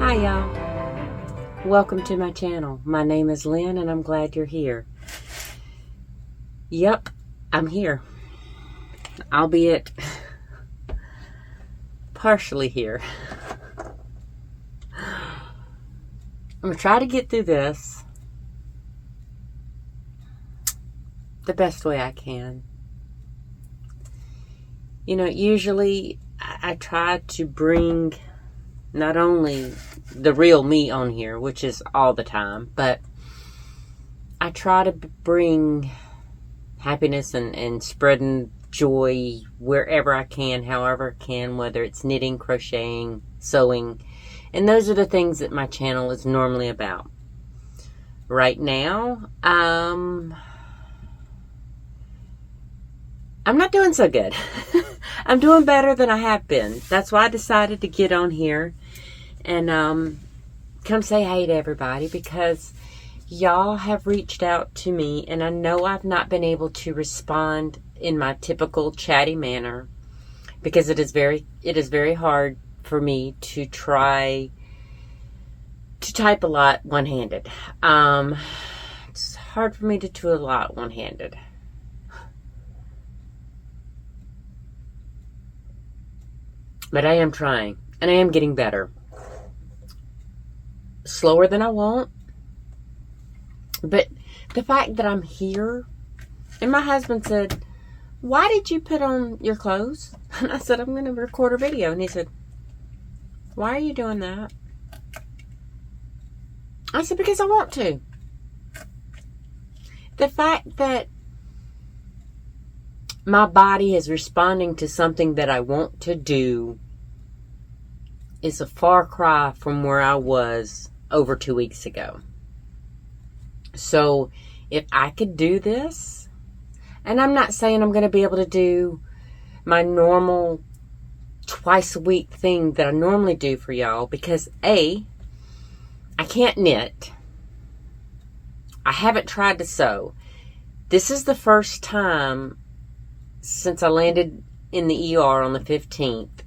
Hi y'all, welcome to my channel. My name is Lynn and I'm glad you're here. Yep, I'm here, albeit partially here. I'm going to try to get through this the best way I can. You know, usually I try to bring not only the real me on here, which is all the time, but I try to bring happiness and spreading joy wherever I can, however I can, whether it's knitting, crocheting, sewing. And those are the things that my channel is normally about. Right now, I'm not doing so good. I'm doing better than I have been. That's why I decided to get on here and come say hey to everybody, because y'all have reached out to me and I know I've not been able to respond in my typical chatty manner because it is very hard for me to try to type a lot one-handed. It's hard for me to do a lot one-handed. But I am trying, and I am getting better. Slower than I want. But the fact that I'm here, and my husband said, why did you put on your clothes? And I said, I'm going to record a video. And he said, why are you doing that? I said, because I want to. The fact that my body is responding to something that I want to do is a far cry from where I was over 2 weeks ago. So if I could do this, and I'm not saying I'm going to be able to do my normal twice a week thing that I normally do for y'all, because A, I can't knit. I haven't tried to sew. This is the first time since I landed in the ER on the 15th,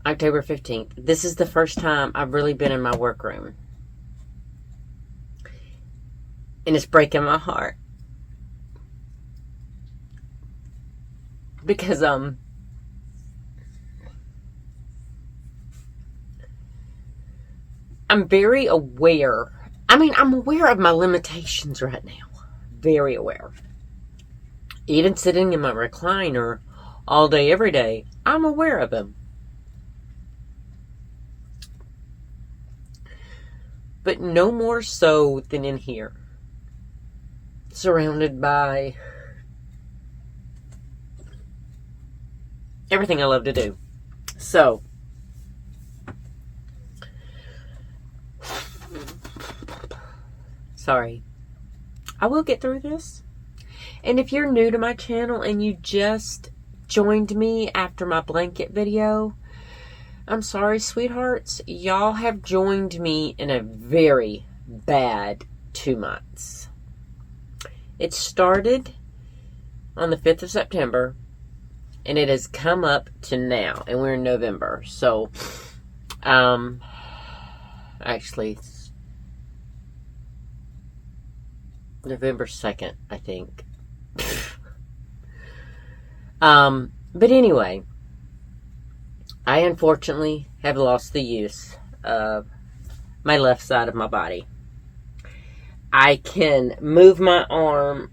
October 15th, this is the first time I've really been in my workroom. And it's breaking my heart. Because, I'm very aware. I'm aware of my limitations right now. Very aware. Even sitting in my recliner all day, every day, I'm aware of them. But no more so than in here. Surrounded by everything I love to do. So, sorry. I will get through this. And if you're new to my channel and you just joined me after my blanket video, I'm sorry, sweethearts. Y'all have joined me in a very bad 2 months. It started on the 5th of September, and it has come up to now, and we're in November. So, actually, November 2nd, I think. But anyway, I unfortunately have lost the use of my left side of my body. I can move my arm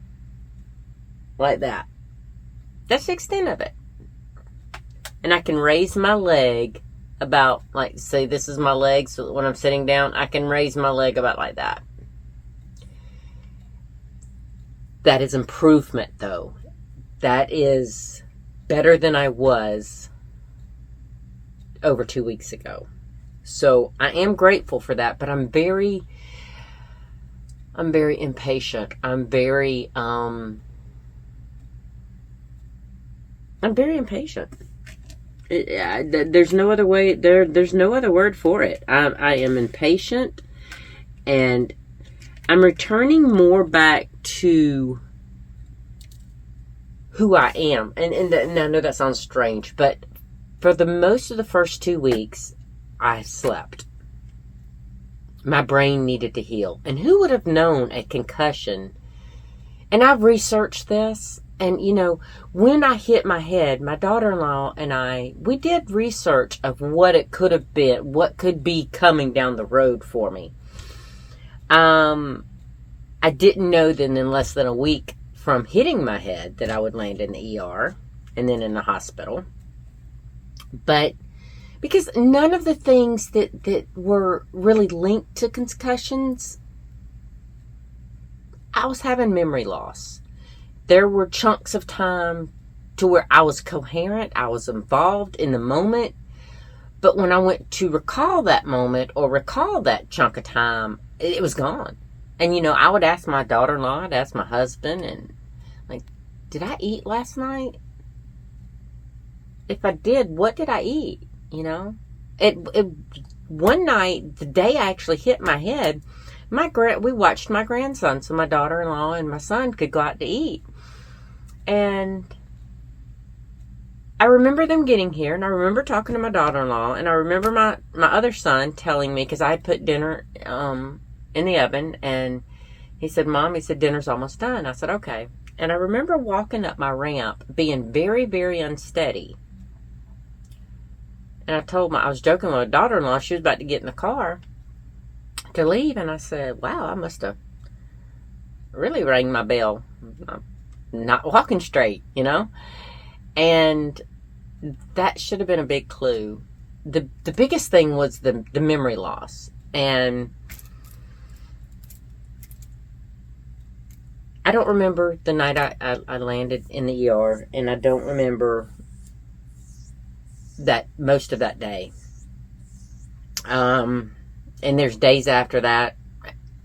like that. That's the extent of it. And I can raise my leg about, like, say this is my leg, so when I'm sitting down, I can raise my leg about like that. That is improvement, though. That is better than I was over 2 weeks ago. So I am grateful for that, but I'm very impatient. I'm very impatient. There's no other way. There's no other word for it. I am impatient, and I'm returning more back to who I am. And I know that sounds strange, but for the most of the first 2 weeks, I slept. My brain needed to heal. And who would have known a concussion? And I've researched this. And, when I hit my head, my daughter-in-law and we did research of what it could have been, what could be coming down the road for me. I didn't know that in less than a week from hitting my head that I would land in the ER and then in the hospital. But because none of the things that were really linked to concussions, I was having memory loss. There were chunks of time to where I was coherent, I was involved in the moment, but when I went to recall that moment or recall that chunk of time, it was gone. And, I would ask my daughter-in-law, I'd ask my husband, and like, did I eat last night? If I did, what did I eat? One night, the day I actually hit my head, we watched my grandson, so my daughter-in-law and my son could go out to eat. And I remember them getting here, and I remember talking to my daughter-in-law, and I remember my other son telling me, because I had put dinner in the oven, and he said, Mom, dinner's almost done. I said, okay. And I remember walking up my ramp, being very, very unsteady. And I was joking with my daughter-in-law, she was about to get in the car to leave, and I said, wow, I must have really rang my bell. I'm not walking straight, And that should have been a big clue. The biggest thing was the memory loss. And I don't remember the night I landed in the ER, and I don't remember that most of that day. And there's days after that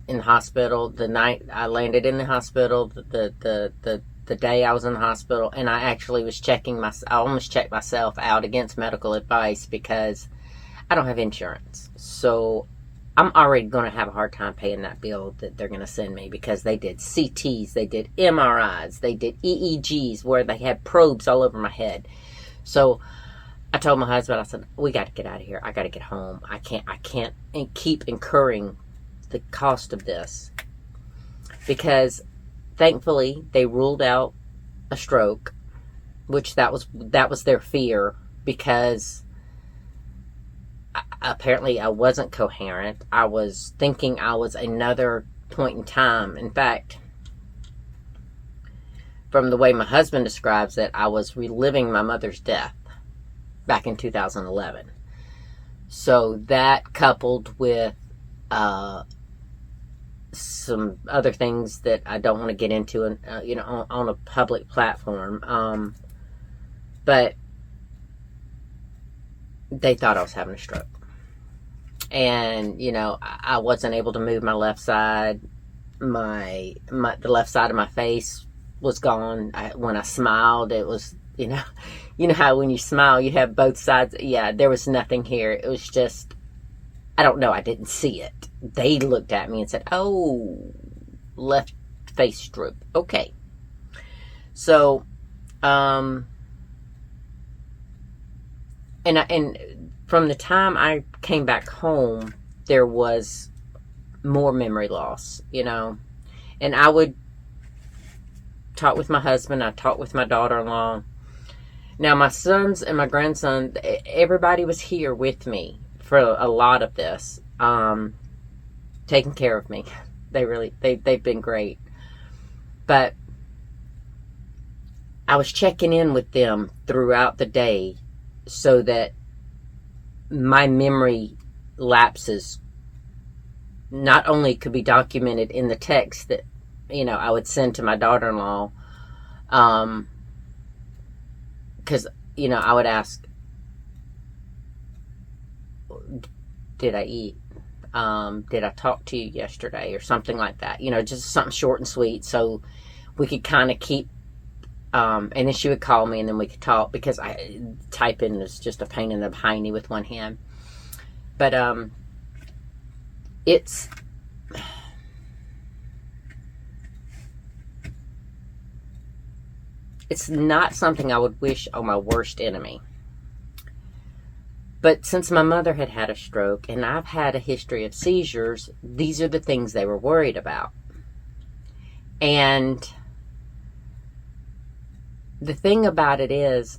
in the hospital. The night I landed in the hospital, the day I was in the hospital, and I actually was I almost checked myself out against medical advice because I don't have insurance. So I'm already going to have a hard time paying that bill that they're going to send me, because they did CTs, they did MRIs, they did EEGs where they had probes all over my head. So I told my husband, I said, we got to get out of here. I got to get home. I can't keep incurring the cost of this, because thankfully they ruled out a stroke, which that was their fear, because apparently I wasn't coherent. I was thinking I was another point in time. In fact, from the way my husband describes it, I was reliving my mother's death back in 2011. So that, coupled with some other things that I don't want to get into, on a public platform. But they thought I was having a stroke. And, I wasn't able to move my left side. The left side of my face was gone. When I smiled, it was, how when you smile, you have both sides. Yeah, there was nothing here. It was just, I don't know. I didn't see it. They looked at me and said, oh, left face droop. Okay. So, and from the time I came back home, there was more memory loss, and I would talk with my husband. I talked with my daughter-in-law. Now, my sons and my grandson, everybody was here with me for a lot of this, taking care of me. They've been great. But I was checking in with them throughout the day so that my memory lapses not only could be documented in the text that, I would send to my daughter-in-law, because, I would ask, did I eat? Did I talk to you yesterday? Or something like that. Just something short and sweet, so we could kind of keep, and then she would call me and then we could talk, because typing is just a pain in the hiney with one hand. But, it's not something I would wish on my worst enemy, But since my mother had had a stroke and I've had a history of seizures, these are the things they were worried about. And the thing about it is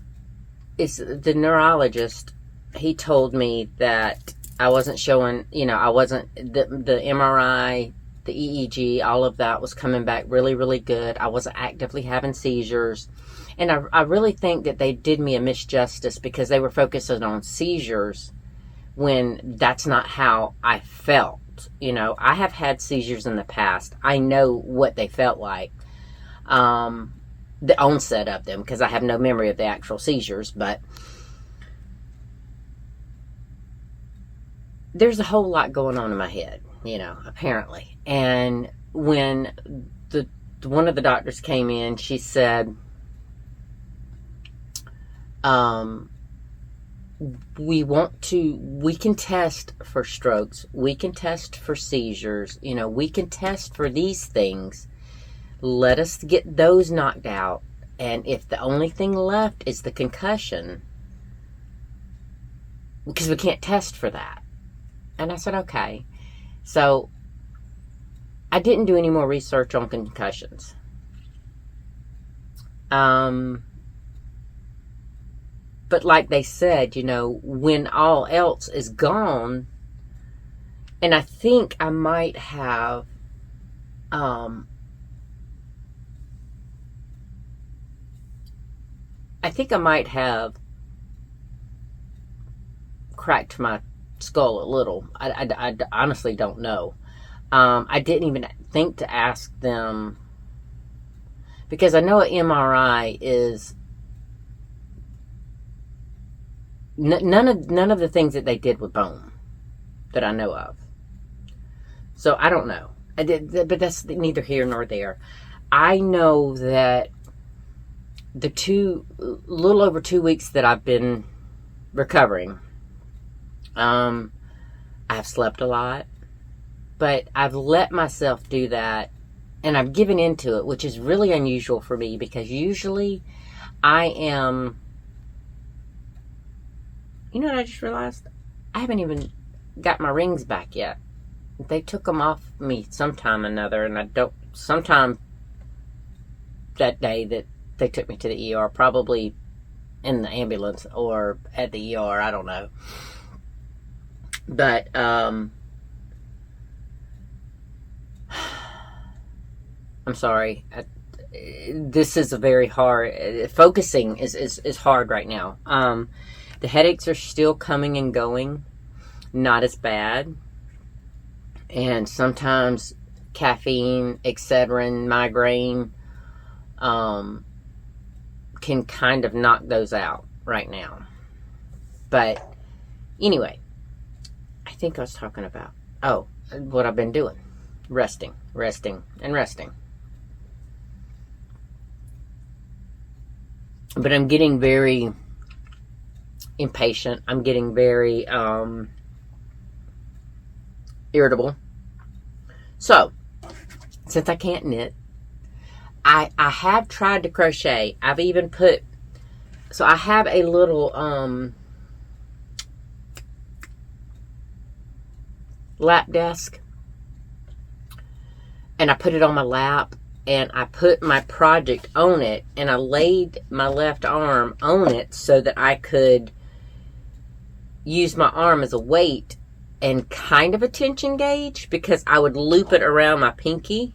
the neurologist, he told me that I wasn't showing, I wasn't, the MRI, the EEG, all of that was coming back really, really good. I wasn't actively having seizures. And I really think that they did me a misjustice because they were focusing on seizures when that's not how I felt. I have had seizures in the past. I know what they felt like. The onset of them, because I have no memory of the actual seizures, but there's a whole lot going on in my head, apparently. And when one of the doctors came in, she said, we can test for strokes, we can test for seizures, we can test for these things. Let us get those knocked out. And if the only thing left is the concussion, because we can't test for that. And I said, okay. So I didn't do any more research on concussions. But like they said, when all else is gone, and I think I might have, cracked my skull a little. I honestly don't know. I didn't even think to ask them, because I know an MRI is none of the things that they did with bone that I know of. So I don't know. But that's neither here nor there. I know that little over 2 weeks that I've been recovering, I've slept a lot, but I've let myself do that, and I've given into it, which is really unusual for me, because usually I am, what I just realized? I haven't even got my rings back yet. They took them off me sometime or another, and sometime that day that they took me to the ER, probably in the ambulance or at the ER, I don't know. But, I'm sorry. This is a very hard, focusing is hard right now. The headaches are still coming and going, not as bad. And sometimes caffeine, Excedrin, migraine, can kind of knock those out right now. But anyway, I think I was talking about, what I've been doing. Resting. But I'm getting very impatient. I'm getting very irritable. So, since I can't knit, I have tried to crochet. I've even so I have a little lap desk, and I put it on my lap, and I put my project on it, and I laid my left arm on it so that I could use my arm as a weight and kind of a tension gauge, because I would loop it around my pinky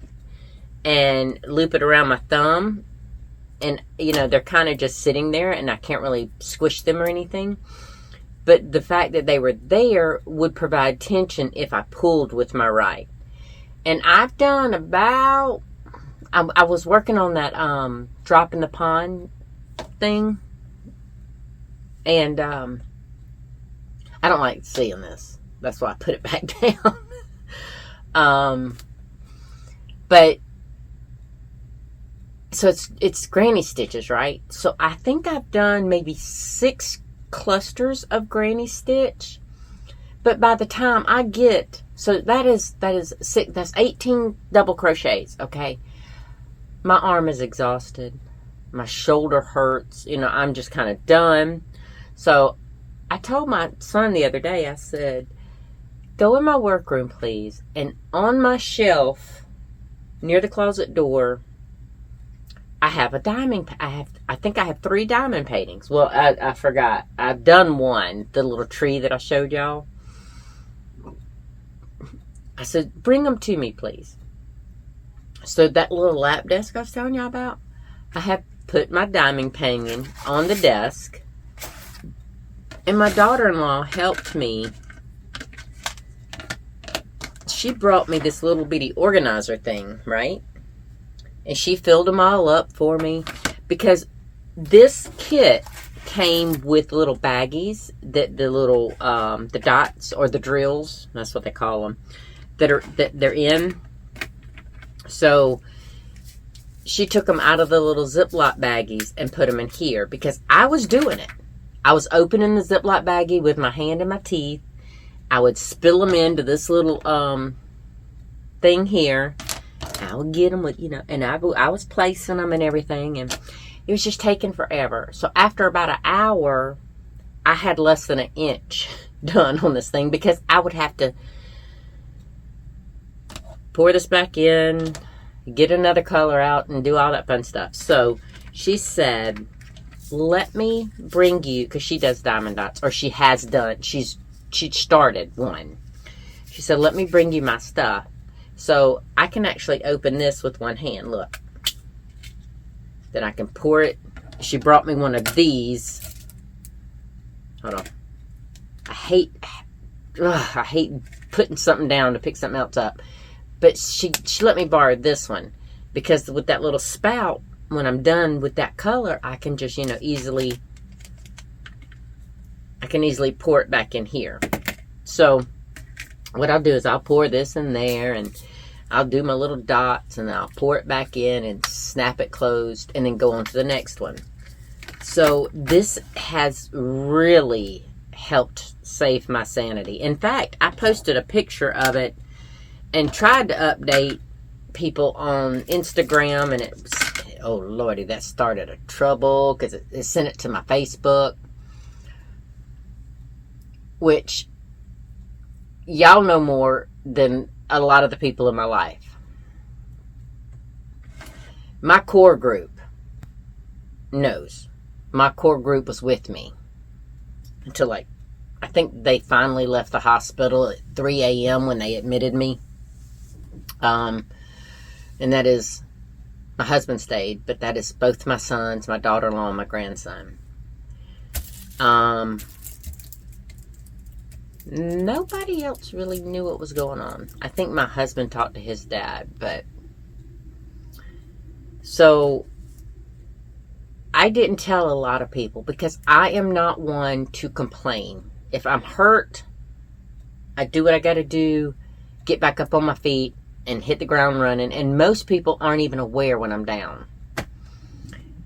and loop it around my thumb, and they're kind of just sitting there, and I can't really squish them or anything. But the fact that they were there would provide tension if I pulled with my right. And I've done about, I was working on that drop in the pond thing, and I don't like seeing this. That's why I put it back down. But so it's granny stitches, right? So I think I've done maybe 6 clusters of granny stitch, but by the time I get, so that is 6, that's 18 double crochets. Okay, my arm is exhausted, my shoulder hurts, I'm just kind of done. So I told my son the other day, I said, go in my workroom, please. And on my shelf, near the closet door, I have a diamond. I think I have 3 diamond paintings. Well, I forgot. I've done one, the little tree that I showed y'all. I said, bring them to me, please. So that little lap desk I was telling y'all about, I have put my diamond painting on the desk. And my daughter-in-law helped me. She brought me this little bitty organizer thing, right? And she filled them all up for me. Because this kit came with little baggies, that the little, the dots, or the drills, that's what they call them, that they're in. So she took them out of the little Ziploc baggies and put them in here. Because I was doing it. I was opening the Ziploc baggie with my hand and my teeth. I would spill them into this little thing here. I would get them with, and I was placing them and everything, and it was just taking forever. So after about an hour, I had less than an inch done on this thing, because I would have to pour this back in, get another color out, and do all that fun stuff. So she said, let me bring you, because she does diamond dots, or she has done, she started one. She said, let me bring you my stuff. So I can actually open this with one hand, look. Then I can pour it. She brought me one of these. Hold on. I hate putting something down to pick something else up. But she let me borrow this one, because with that little spout, when I'm done with that color, I can just, easily pour it back in here. So what I'll do is I'll pour this in there, and I'll do my little dots, and I'll pour it back in and snap it closed, and then go on to the next one. So this has really helped save my sanity. In fact, I posted a picture of it and tried to update people on Instagram, and it was, oh lordy, that started a trouble, because it sent it to my Facebook, which y'all know more than a lot of the people in my life. My core group knows. My core group was with me until I think they finally left the hospital at 3 a.m. when they admitted me. And that is, my husband stayed, but that is both my sons, my daughter-in-law, and my grandson. Nobody else really knew what was going on. I think my husband talked to his dad, but so I didn't tell a lot of people, because I am not one to complain. If I'm hurt, I do what I got to do, get back up on my feet, and hit the ground running. And most people aren't even aware when I'm down.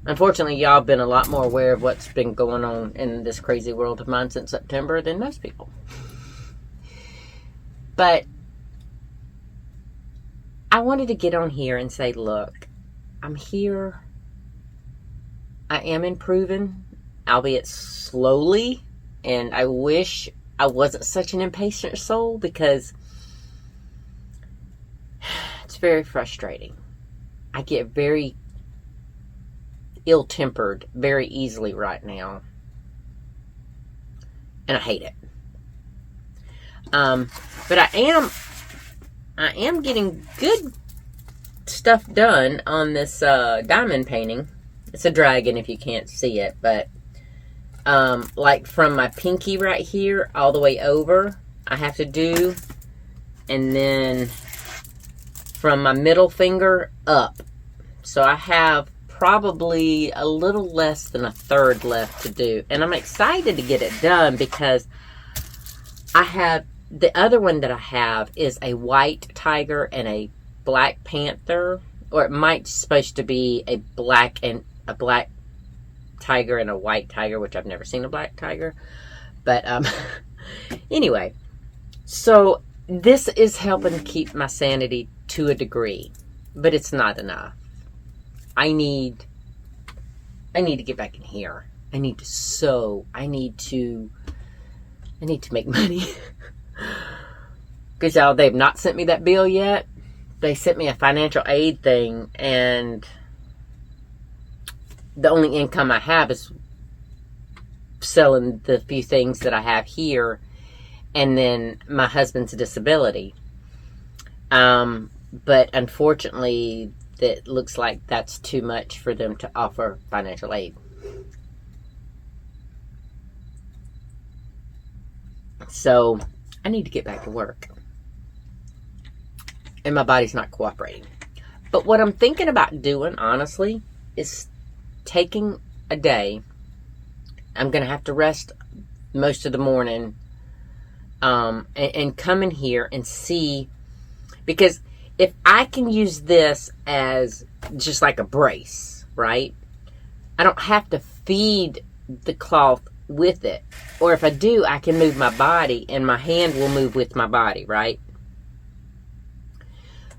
Unfortunately, y'all have been a lot more aware of what's been going on in this crazy world of mine since September than most people. But I wanted to get on here and say, look, I'm here. I am improving, albeit slowly. And I wish I wasn't such an impatient soul, because it's very frustrating. I get very ill-tempered very easily right now, and I hate it. But I am getting good stuff done on this diamond painting. It's a dragon if you can't see it, but like from my pinky right here all the way over, I have to do, and then from my middle finger up. So I have probably a little less than a third left to do. And I'm excited to get it done, because I have, the other one that I have is a white tiger and a black panther. Or it might supposed to be a black tiger and a white tiger, which I've never seen a black tiger. But anyway, so this is helping keep my sanity to a degree, but it's not enough. I need to get back in here. I need to sew. I need to I need to make money. Because y'all, they've not sent me that bill yet. They sent me a financial aid thing, and the only income I have is selling the few things that I have here, and then my husband's disability. But unfortunately, it looks like that's too much for them to offer financial aid. So I need to get back to work. And my body's not cooperating. But what I'm thinking about doing, honestly, is taking a day. I'm going to have to rest most of the morning. And come in here and see. Because if I can use this as just like a brace, right? I don't have to feed the cloth with it. Or if I do, I can move my body and my hand will move with my body, right?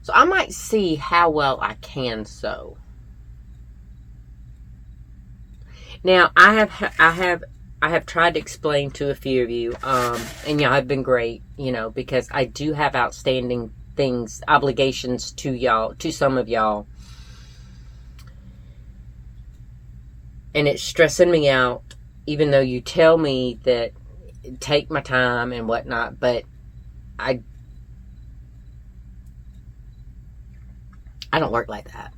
So I might see how well I can sew. Now, I have tried to explain to a few of you, and y'all have been great, because I do have outstanding things, obligations to y'all, to some of y'all. And it's stressing me out, even though you tell me that take my time and whatnot, but I don't work like that.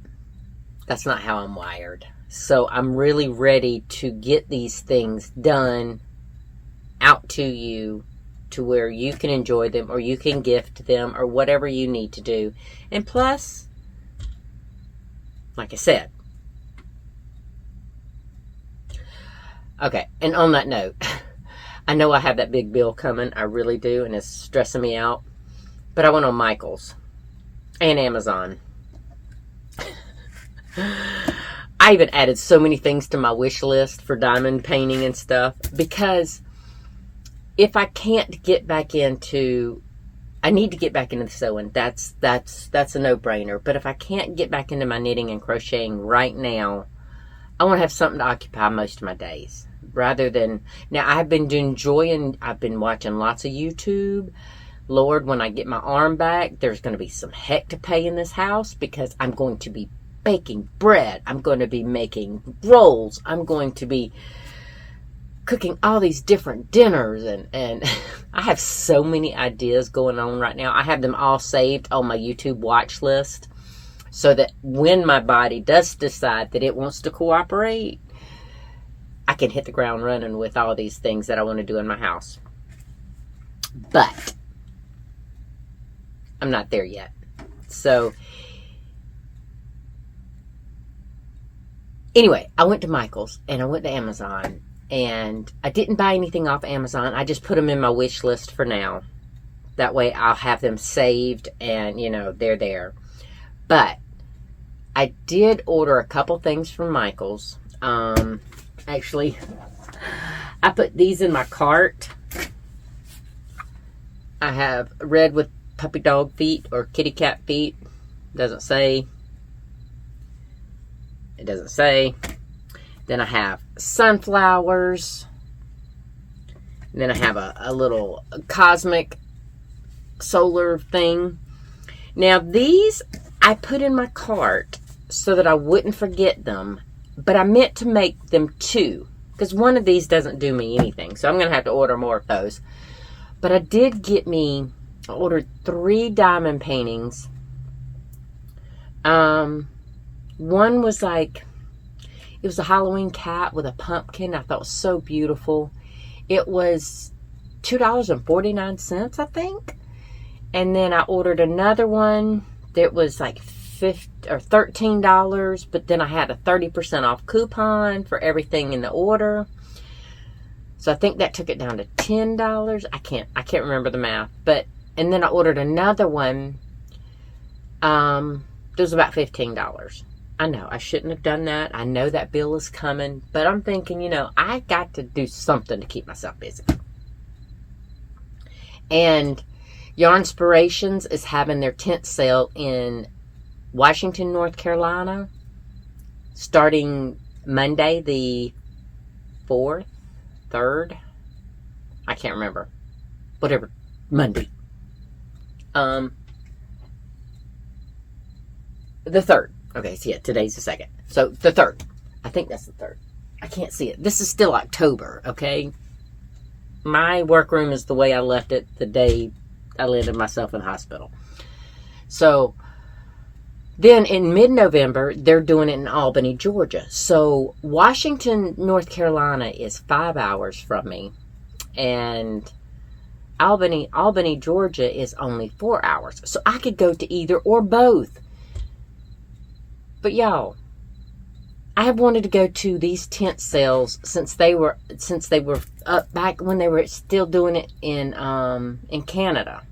That's not how I'm wired. So I'm really ready to get these things done out to you to where you can enjoy them or you can gift them or whatever you need to do. And plus, like I said. Okay, and on that note, I know I have that big bill coming. I really do, and it's stressing me out. But I went on Michael's and Amazon. I even added so many things to my wish list for diamond painting and stuff, because if I can't get back into, I need to get back into the sewing. That's a no-brainer. But if I can't get back into my knitting and crocheting right now, I want to have something to occupy most of my days. Rather than, now I've been watching lots of YouTube. Lord, when I get my arm back, there's going to be some heck to pay in this house, because I'm going to be baking bread. I'm going to be making rolls. I'm going to be cooking all these different dinners, and I have so many ideas going on right now. I have them all saved on my YouTube watch list, so that when my body does decide that it wants to cooperate, I can hit the ground running with all these things that I want to do in my house. But I'm not there yet. So anyway, I went to Michael's and I went to Amazon, and I didn't buy anything off Amazon. I just put them in my wish list for now. That way I'll have them saved and, they're there. But I did order a couple things from Michael's. Actually, I put these in my cart. I have red with puppy dog feet or kitty cat feet. Doesn't say. It doesn't say. Then I have sunflowers. And then I have a little cosmic solar thing. Now these I put in my cart so that I wouldn't forget them. But I meant to make them two, because one of these doesn't do me anything. So I'm going to have to order more of those. But I ordered 3 diamond paintings. One was it was a Halloween cat with a pumpkin. I thought it was so beautiful. It was $2.49, I think. And then I ordered another one that was like $13, but then I had a 30% off coupon for everything in the order. So I think that took it down to $10. I can't remember the math. And then I ordered another one. It was about $15. I know I shouldn't have done that. I know that bill is coming, but I'm thinking, I got to do something to keep myself busy. And Yarnspirations is having their tent sale in Washington, North Carolina, starting Monday the 4th, 3rd. I can't remember. Whatever. Monday. The 3rd. Okay, so yeah, today's the 2nd. So the 3rd. I think that's the 3rd. I can't see it. This is still October, okay? My workroom is the way I left it the day I landed myself in the hospital. So then in mid-November, they're doing it in Albany, Georgia. So Washington, North Carolina is 5 hours from me. And Albany, Georgia is only 4 hours. So I could go to either or both. But y'all, I have wanted to go to these tent sales since they were up back when they were still doing it in Canada.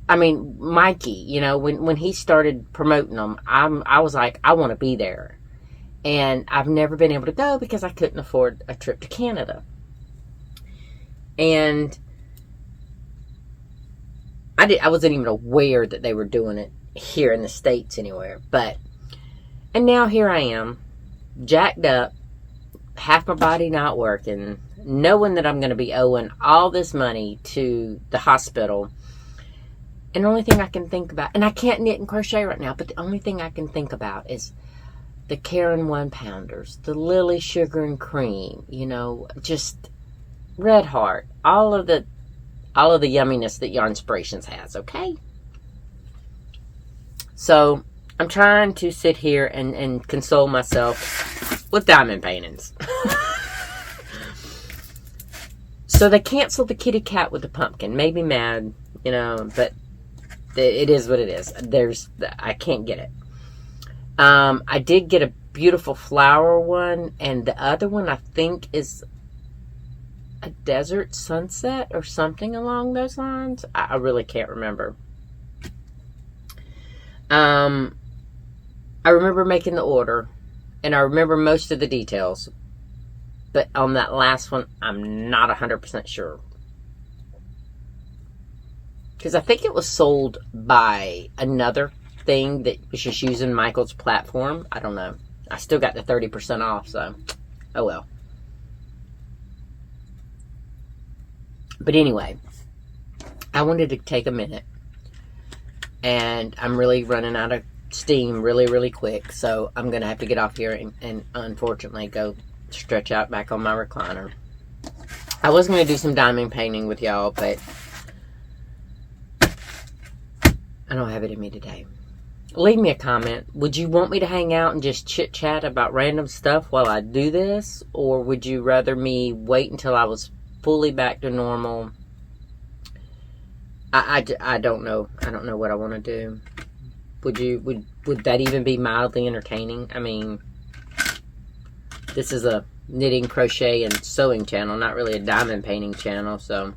I mean, Mikey, you know, when he started promoting them, I was like, I want to be there. And I've never been able to go because I couldn't afford a trip to Canada. And I wasn't even aware that they were doing it here in the States anywhere. And now here I am, jacked up, half my body not working, knowing that I'm going to be owing all this money to the hospital. And the only thing I can think about, and I can't knit and crochet right now, but the only thing I can think about is the Karen 1-pounders, the Lily Sugar and Cream, you know, just Red Heart, all of the yumminess that Yarnspirations has, okay? So I'm trying to sit here and console myself with diamond paintings. So they canceled the kitty cat with the pumpkin. Made me mad, you know, but it is what it is. I can't get it. I did get a beautiful flower one, and the other one I think is a desert sunset or something along those lines. I really can't remember. I remember making the order, and I remember most of the details. But on that last one, I'm not 100% sure. Because I think it was sold by another thing that was just using Michael's platform. I don't know. I still got the 30% off, so oh well. But anyway, I wanted to take a minute. And I'm really running out of steam really, really quick. So I'm going to have to get off here and unfortunately go stretch out back on my recliner. I was going to do some diamond painting with y'all, but I don't have it in me today. Leave me a comment. Would you want me to hang out and just chit-chat about random stuff while I do this? Or would you rather me wait until I was fully back to normal? I don't know. I don't know what I want to do. Would that even be mildly entertaining? I mean, this is a knitting, crochet, and sewing channel, not really a diamond painting channel, so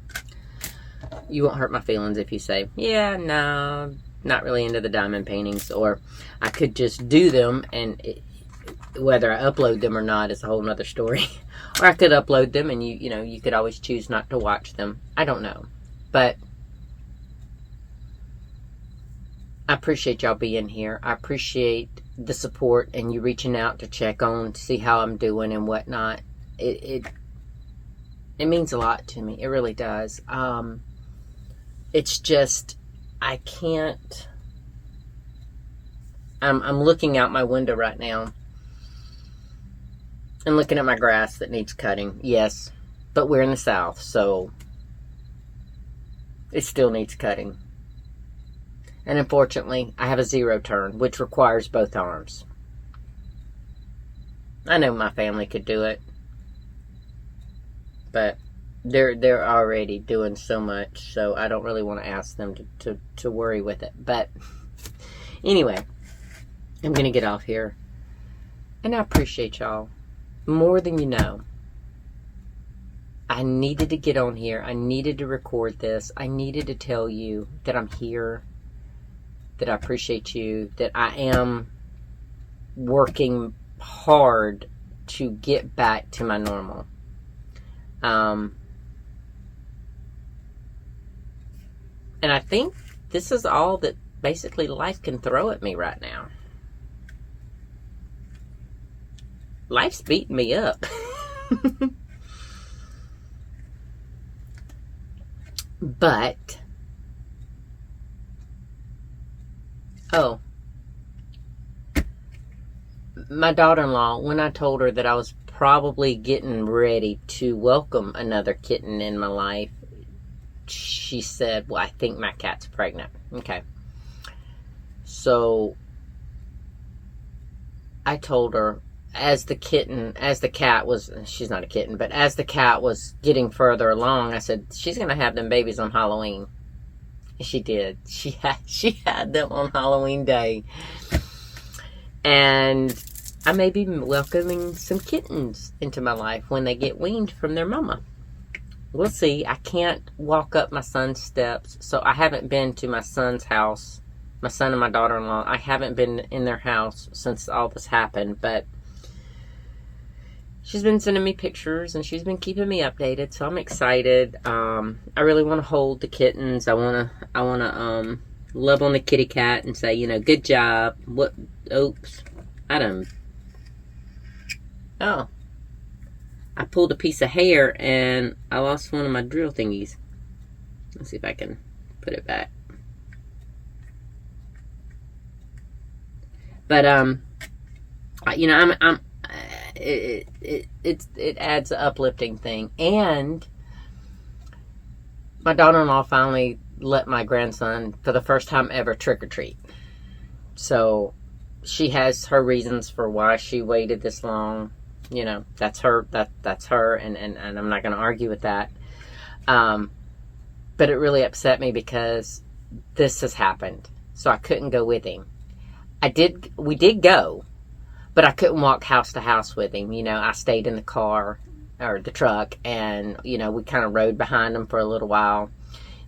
you won't hurt my feelings if you say, yeah, no, not really into the diamond paintings. Or I could just do them, and whether I upload them or not is a whole nother story. Or I could upload them, and you could always choose not to watch them. I don't know. But I appreciate y'all being here. I appreciate the support and you reaching out to check on, to see how I'm doing and whatnot. It means a lot to me. It really does. It's just, I can't. I'm looking out my window right now and looking at my grass that needs cutting. Yes, but we're in the South, so it still needs cutting. And unfortunately, I have a 0 turn, which requires both arms. I know my family could do it, but they're already doing so much, so I don't really want to ask them to worry with it. But anyway, I'm going to get off here. And I appreciate y'all more than you know. I needed to get on here. I needed to record this. I needed to tell you that I'm here, that I appreciate you, that I am working hard to get back to my normal. And I think this is all that basically life can throw at me right now. Life's beating me up. But, oh, my daughter-in-law, when I told her that I was probably getting ready to welcome another kitten in my life, she said, well, I think my cat's pregnant. Okay. So I told her, as the cat was, she's not a kitten, but as the cat was getting further along, I said, she's going to have them babies on Halloween. And she did. She had them on Halloween day. And I may be welcoming some kittens into my life when they get weaned from their mama. We'll see. I can't walk up my son's steps, so I haven't been to my son's house. My son and my daughter-in-law, I haven't been in their house since all this happened, but she's been sending me pictures and she's been keeping me updated, so I'm excited. I really want to hold the kittens. I want to love on the kitty cat and say, good job. What? Oops. I pulled a piece of hair and I lost one of my drill thingies. Let's see if I can put it back. But it adds an uplifting thing. And my daughter-in-law finally let my grandson, for the first time ever, trick or treat. So she has her reasons for why she waited this long. That's her. That's her, and I'm not going to argue with that. But it really upset me because this has happened, so I couldn't go with him. We did go, but I couldn't walk house to house with him. I stayed in the car or the truck, and we kind of rode behind him for a little while.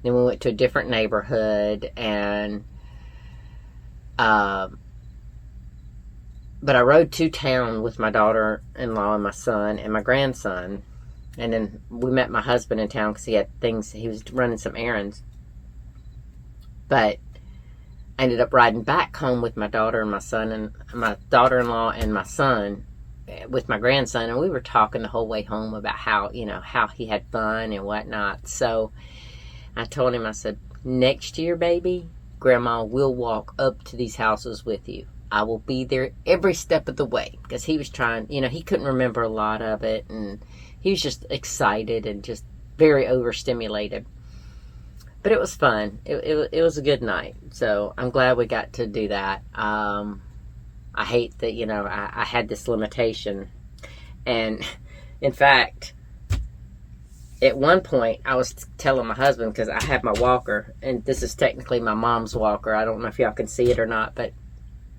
Then we went to a different neighborhood, and but I rode to town with my daughter-in-law and my son and my grandson. And then we met my husband in town because he had things, he was running some errands. But I ended up riding back home with my daughter and my son, and my daughter-in-law and my son with my grandson. And we were talking the whole way home about how he had fun and whatnot. So I told him, I said, next year, baby, Grandma will walk up to these houses with you. I will be there every step of the way, because he was trying, he couldn't remember a lot of it, and he was just excited and just very overstimulated. But it was fun. It was a good night, so I'm glad we got to do that. I hate that, I had this limitation, and in fact, at one point, I was telling my husband, because I have my walker, and this is technically my mom's walker. I don't know if y'all can see it or not, but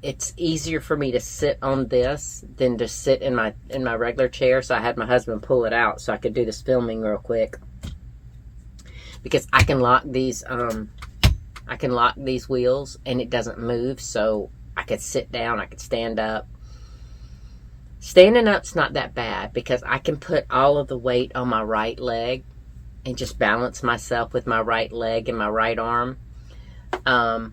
it's easier for me to sit on this than to sit in my regular chair. So I had my husband pull it out so I could do this filming real quick, because I can lock these wheels and it doesn't move. So I could sit down, I could stand up. Standing up's not that bad because I can put all of the weight on my right leg and just balance myself with my right leg and my right arm. But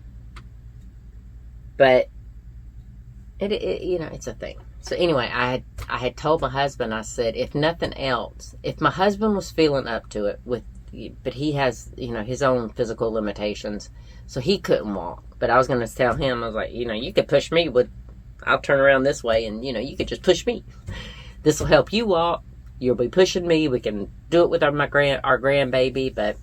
it's a thing. So anyway, I had told my husband, I said, if nothing else, if my husband was feeling up to it but he has, his own physical limitations, so he couldn't walk. But I was going to tell him, I was like, you could push me I'll turn around this way and, you could just push me. This will help you walk. You'll be pushing me. We can do it with our grandbaby, but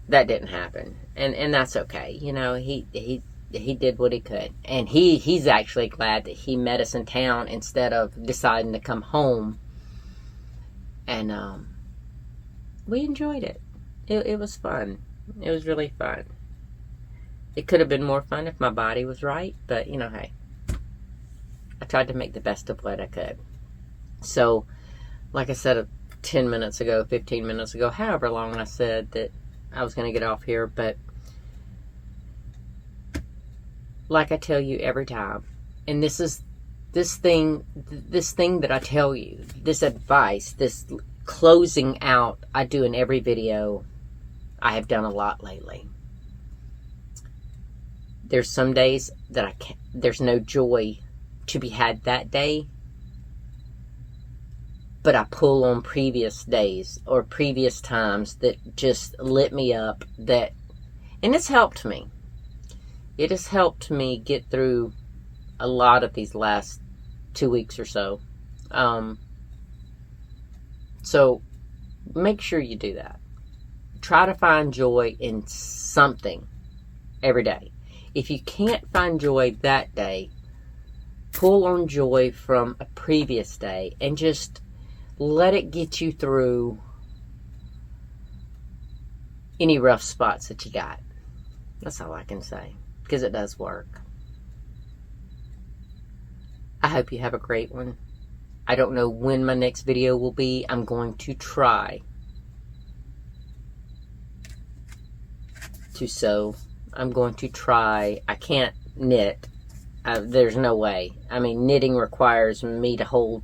that didn't happen. And that's okay. He did what he could, and he's actually glad that he met us in town instead of deciding to come home. And we enjoyed it. It was fun. It was really fun. It could have been more fun if my body was right, but hey, I tried to make the best of what I could. So, like I said 10 minutes ago, 15 minutes ago, however long I said that I was going to get off here, but like I tell you every time, and this thing that I tell you, this advice, this closing out I do in every video, I have done a lot lately. There's some days that there's no joy to be had that day, but I pull on previous days or previous times that just lit me up, and it's helped me. It has helped me get through a lot of these last 2 weeks or so. So make sure you do that. Try to find joy in something every day. If you can't find joy that day, pull on joy from a previous day and just let it get you through any rough spots that you got. That's all I can say, because it does work. I hope you have a great one. I don't know when my next video will be. I'm going to try to sew. I'm going to try. I can't knit. There's no way. I mean, knitting requires me to hold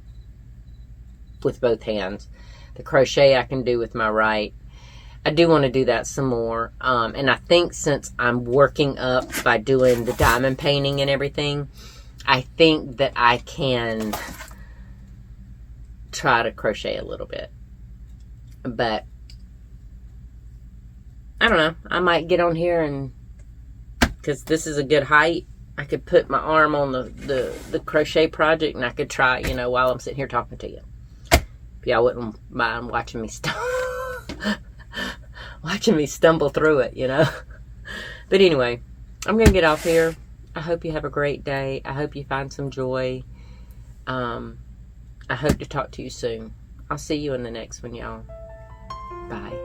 with both hands. The crochet I can do with my right. I do want to do that some more. And I think since I'm working up by doing the diamond painting and everything, I think that I can try to crochet a little bit. But I don't know. I might get on here and, because this is a good height, I could put my arm on the crochet project and I could try, you know, while I'm sitting here talking to you. If y'all wouldn't mind watching me stumble through it, you know. But anyway, I'm going to get off here. I hope you have a great day. I hope you find some joy. I hope to talk to you soon. I'll see you in the next one, y'all. Bye.